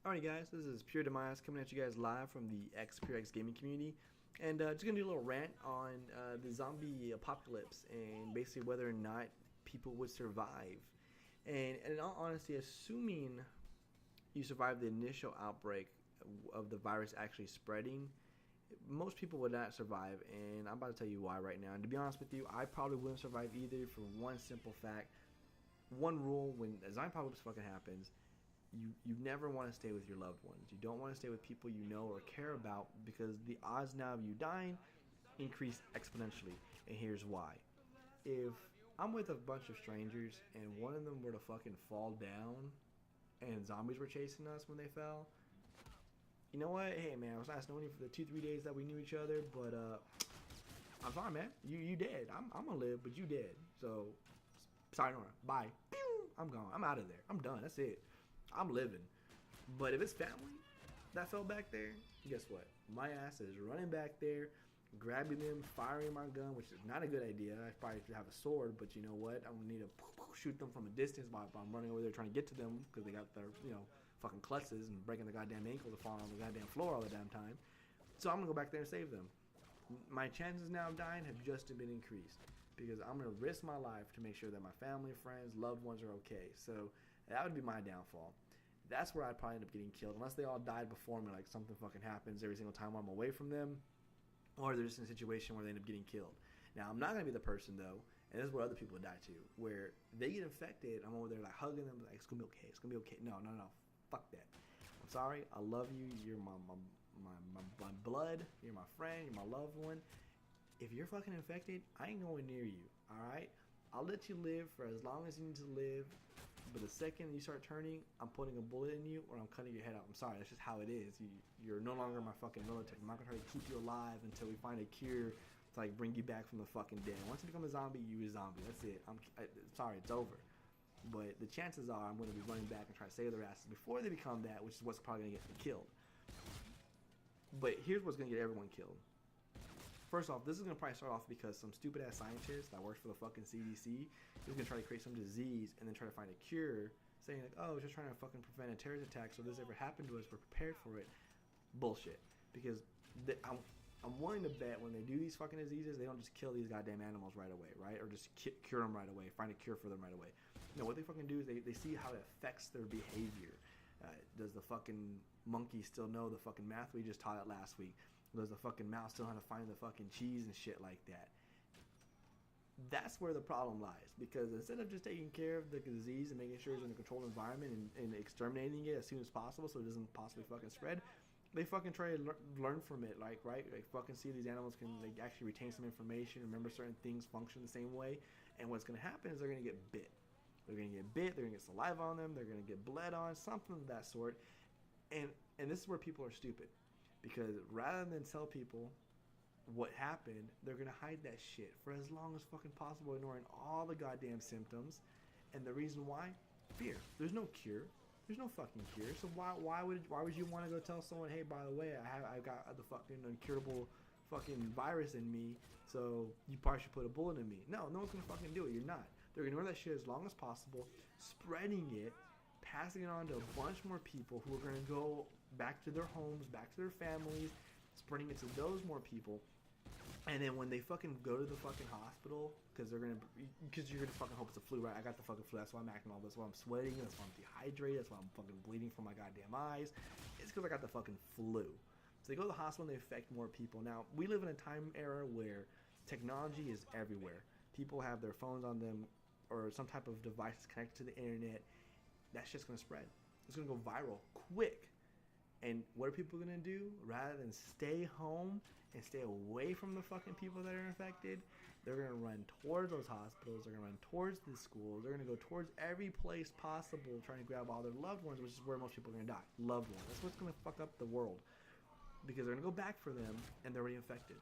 Alright guys, this is Pure Demise coming at you guys live from the Pure X gaming community, and just gonna do a little rant on the zombie apocalypse and basically whether or not people would survive. And in all honesty, assuming you survive the initial outbreak of the virus actually spreading, most people would not survive, and I'm about to tell you why right now. And to be honest with you, I probably wouldn't survive either for one simple fact. One rule: when a zombie apocalypse fucking happens, you never want to stay with your loved ones. You don't want to stay with people you know or care about, because the odds now of you dying increase exponentially. And here's why. If I'm with a bunch of strangers and one of them were to fucking fall down and zombies were chasing us when they fell, you know what? Hey man, it was nice knowing you for the 2-3 days that we knew each other, but I'm sorry man. You dead. I'm gonna live, but you dead. So sayonara. Bye. Pew! I'm gone. I'm out of there. I'm done. That's it. I'm living. But if it's family that fell back there, guess what? My ass is running back there, grabbing them, firing my gun, which is not a good idea. I probably should have a sword, but you know what? I'm gonna need to shoot them from a distance while I'm running over there trying to get to them, because they got their, fucking clutches and breaking the goddamn ankles and falling on the goddamn floor all the damn time. So I'm gonna go back there and save them. My chances now of dying have just been increased, because I'm gonna risk my life to make sure that my family, friends, loved ones are okay. So that would be my downfall. That's where I'd probably end up getting killed, unless they all died before me, like something fucking happens every single time I'm away from them, or they're just in a situation where they end up getting killed. Now, I'm not going to be the person, though, and this is where other people die too, where they get infected, I'm over there like hugging them, like, it's going to be okay, it's going to be okay. No, fuck that. I'm sorry, I love you, you're my blood, you're my friend, you're my loved one. If you're fucking infected, I ain't going near you, alright? I'll let you live for as long as you need to live, but the second you start turning, I'm putting a bullet in you or I'm cutting your head out. I'm sorry, that's just how it is. You're no longer my fucking military. I'm not going to try to keep you alive until we find a cure to like bring you back from the fucking dead. Once you become a zombie, you're a zombie. That's it. Sorry, it's over. But the chances are I'm going to be running back and try to save their asses before they become that, which is what's probably going to get them killed. But here's what's going to get everyone killed. First off, this is going to probably start off because some stupid-ass scientist that works for the fucking CDC is going to try to create some disease and then try to find a cure, saying like, oh, we're just trying to fucking prevent a terrorist attack, so if this ever happened to us, we're prepared for it. Bullshit. Because I'm willing to bet when they do these fucking diseases, they don't just kill these goddamn animals right away, right? Or just cure them right away, find a cure for them right away. No, what they fucking do is they see how it affects their behavior. Does the fucking monkey still know the fucking math we just taught it last week? Does the fucking mouse still know how to find the fucking cheese and shit like that? That's where the problem lies, because instead of just taking care of the disease and making sure it's in a controlled environment and exterminating it as soon as possible so it doesn't possibly fucking spread, they fucking try to learn from it, like, right? Like, fucking see these animals can like actually retain some information, remember certain things function the same way, and what's going to happen is they're going to get bit. They're going to get bit, they're going to get saliva on them, they're going to get bled on, something of that sort, and this is where people are stupid. Because rather than tell people what happened, they're going to hide that shit for as long as fucking possible, ignoring all the goddamn symptoms. And the reason why? Fear. There's no cure. There's no fucking cure. So why would you want to go tell someone, hey, by the way, I got the fucking incurable fucking virus in me, so you probably should put a bullet in me? No one's going to fucking do it. You're not. They're going to ignore that shit as long as possible, spreading it, passing it on to a bunch more people who are going to go back to their homes, back to their families, spreading it to those more people. And then when they fucking go to the fucking hospital, because you're gonna fucking hope it's a flu, right? I got the fucking flu, that's why I'm acting all this. That's why I'm sweating, that's why I'm dehydrated, that's why I'm fucking bleeding from my goddamn eyes. It's because I got the fucking flu. So they go to the hospital and they infect more people. Now, we live in a time era where technology is everywhere. People have their phones on them or some type of device connected to the internet. That's just going to spread. It's going to go viral quick. And what are people going to do? Rather than stay home and stay away from the fucking people that are infected, they're going to run towards those hospitals. They're going to run towards the schools. They're going to go towards every place possible trying to grab all their loved ones, which is where most people are going to die. Loved ones. That's what's going to fuck up the world. Because they're going to go back for them and they're already infected.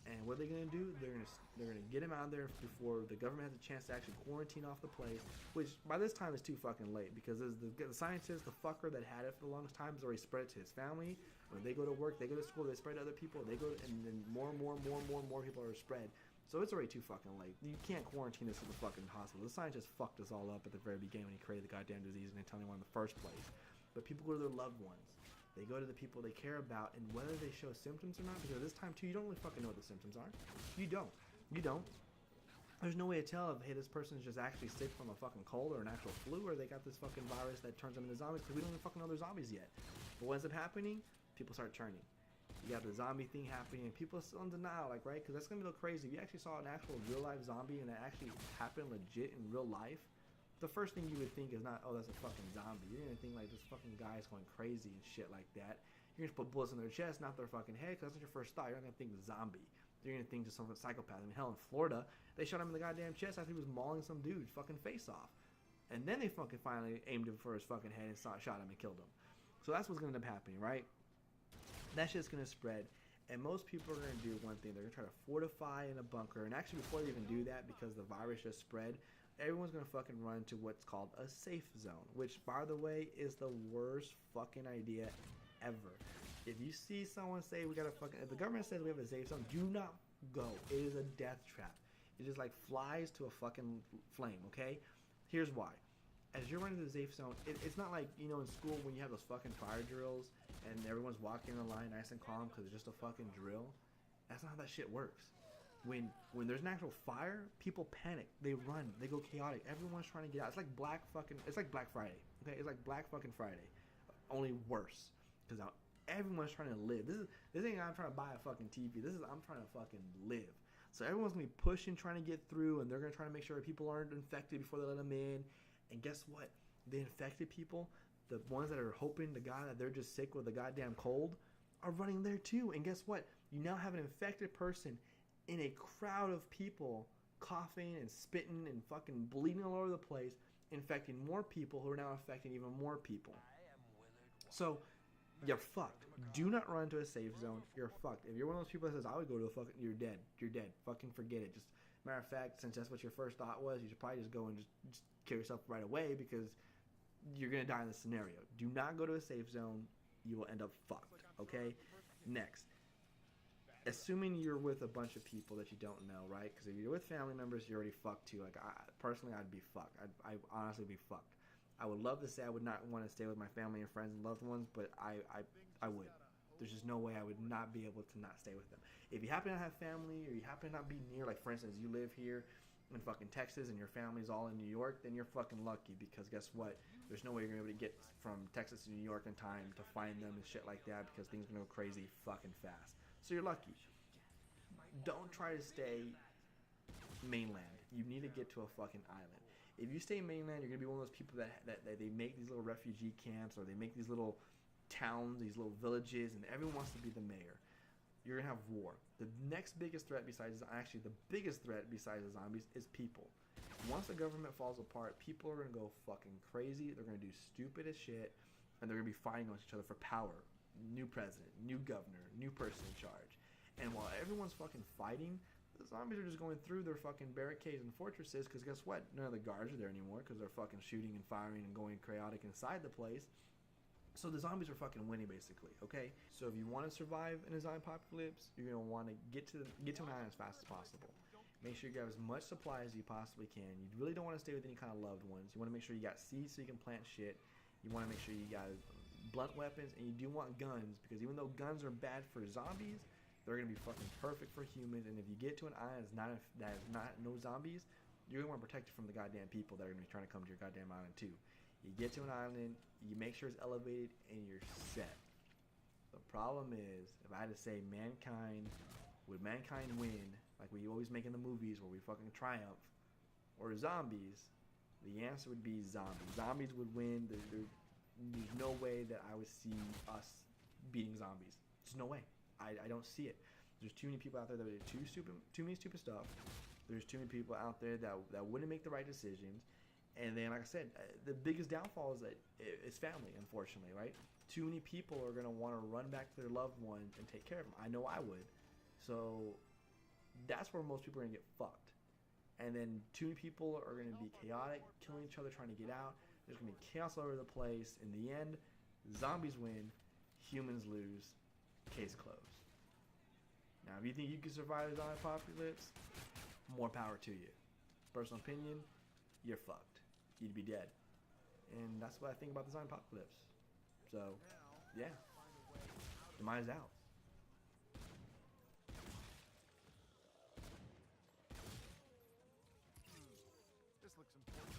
And what are they going to do? They're going to get him out of there before the government has a chance to actually quarantine off the place, which by this time is too fucking late, because the scientist, the fucker that had it for the longest time, has already spread it to his family. When they go to work, they go to school, they spread to other people, and then more people are spread. So it's already too fucking late. You can't quarantine this in the fucking hospital. The scientist fucked us all up at the very beginning when he created the goddamn disease and didn't tell anyone in the first place. but people go to their loved ones. They go to the people they care about, and whether they show symptoms or not, because this time too, you don't really fucking know what the symptoms are. You don't. There's no way to tell if, hey, this person's just actually sick from a fucking cold or an actual flu, or they got this fucking virus that turns them into zombies, because we don't even fucking know they're zombies yet. But what ends up happening? People start turning. You got the zombie thing happening, and people are still in denial, like, right? Because that's going to be a little crazy. If you actually saw an actual real-life zombie and that actually happened legit in real life, the first thing you would think is not, oh, that's a fucking zombie. You're going to think, like, this fucking guy's going crazy and shit like that. You're going to put bullets in their chest, not their fucking head, because that's not your first thought. You're not going to think zombie. You're going to think just some psychopath. I mean, hell, in Florida, they shot him in the goddamn chest after he was mauling some dude's fucking face off. And then they fucking finally aimed him for his fucking head and shot him and killed him. So that's what's going to end up happening, right? That shit's going to spread. And most people are going to do one thing. They're going to try to fortify in a bunker. And actually, before they even do that, because the virus just spread, everyone's going to fucking run to what's called a safe zone. Which, by the way, is the worst fucking idea ever. If you see someone say we got to fucking... If the government says we have a safe zone, do not go. It is a death trap. It just like flies to a fucking flame, okay? Here's why. As you're running to the safe zone, it's not like, you know, in school when you have those fucking fire drills and everyone's walking in a line nice and calm because it's just a fucking drill. That's not how that shit works. When there's an actual fire, people panic. They run. They go chaotic. Everyone's trying to get out. It's like Black Friday. Okay? It's like Black fucking Friday. Only worse. Because now everyone's trying to live. This ain't I'm trying to buy a fucking TV. This is I'm trying to fucking live. So everyone's going to be pushing, trying to get through, and they're going to try to make sure people aren't infected before they let them in. And guess what? The infected people, the ones that are hoping to God that they're just sick with a goddamn cold, are running there too. And guess what? You now have an infected person in a crowd of people coughing and spitting and fucking bleeding all over the place, infecting more people who are now infecting even more people. So you're fucked. Do not run to a safe zone. You're fucked. If you're one of those people that says, I would go to a fucking... You're dead. You're dead. Fucking forget it. Just, matter of fact, since that's what your first thought was, you should probably just go and just kill yourself right away because you're going to die in this scenario. Do not go to a safe zone. You will end up fucked. Okay? Next. Assuming you're with a bunch of people that you don't know, right? Because if you're with family members, you're already fucked too. Like, personally, I'd be fucked. I'd honestly be fucked. I would love to say I would not want to stay with my family and friends and loved ones, but I would. There's just no way I would not be able to not stay with them. If you happen to have family or you happen to not be near, like for instance, you live here in fucking Texas and your family's all in New York, then you're fucking lucky because guess what? There's no way you're going to be able to get from Texas to New York in time to find them and shit like that because things are going to go crazy fucking fast. So you're lucky. Don't try to stay mainland. You need to get to a fucking island. If you stay mainland, you're going to be one of those people that they make these little refugee camps or they make these little towns, these little villages, and everyone wants to be the mayor. You're going to have war. The next biggest threat besides, actually the biggest threat besides the zombies is people. Once the government falls apart, people are going to go fucking crazy. They're going to do stupid as shit, and they're going to be fighting against each other for power. New president, new governor, new person in charge. And while everyone's fucking fighting, the zombies are just going through their fucking barricades and fortresses because guess what? None of the guards are there anymore because they're fucking shooting and firing and going chaotic inside the place. So the zombies are fucking winning basically, okay? So if you want to survive in a zombie apocalypse, you're going to want to get to an island as fast as possible. Make sure you grab as much supply as you possibly can. You really don't want to stay with any kind of loved ones. You want to make sure you got seeds so you can plant shit. You want to make sure you got blunt weapons, and you do want guns because even though guns are bad for zombies, they're going to be fucking perfect for humans, and if you get to an island that is not no zombies, you're going to want to protect it from the goddamn people that are going to be trying to come to your goddamn island too. You get to an island, you make sure it's elevated, and you're set. The problem is, if I had to say would mankind win, like we always make in the movies where we fucking triumph, or zombies, the answer would be zombies. Zombies would win. There's no way that I would see us beating zombies. There's no way. I don't see it. There's too many people out there that would do too many stupid stuff. There's too many people out there that wouldn't make the right decisions. And then, like I said, the biggest downfall is that it's family, unfortunately, right? Too many people are going to want to run back to their loved ones and take care of them. I know I would. So that's where most people are going to get fucked. And then too many people are going to be chaotic, killing each other, trying to get out. There's going to be chaos all over the place. In the end, zombies win, humans lose. Case closed. Now, if you think you can survive the zombie apocalypse, more power to you. Personal opinion, you're fucked. You'd be dead. And that's what I think about the zombie apocalypse. So, yeah, demise out. This looks important.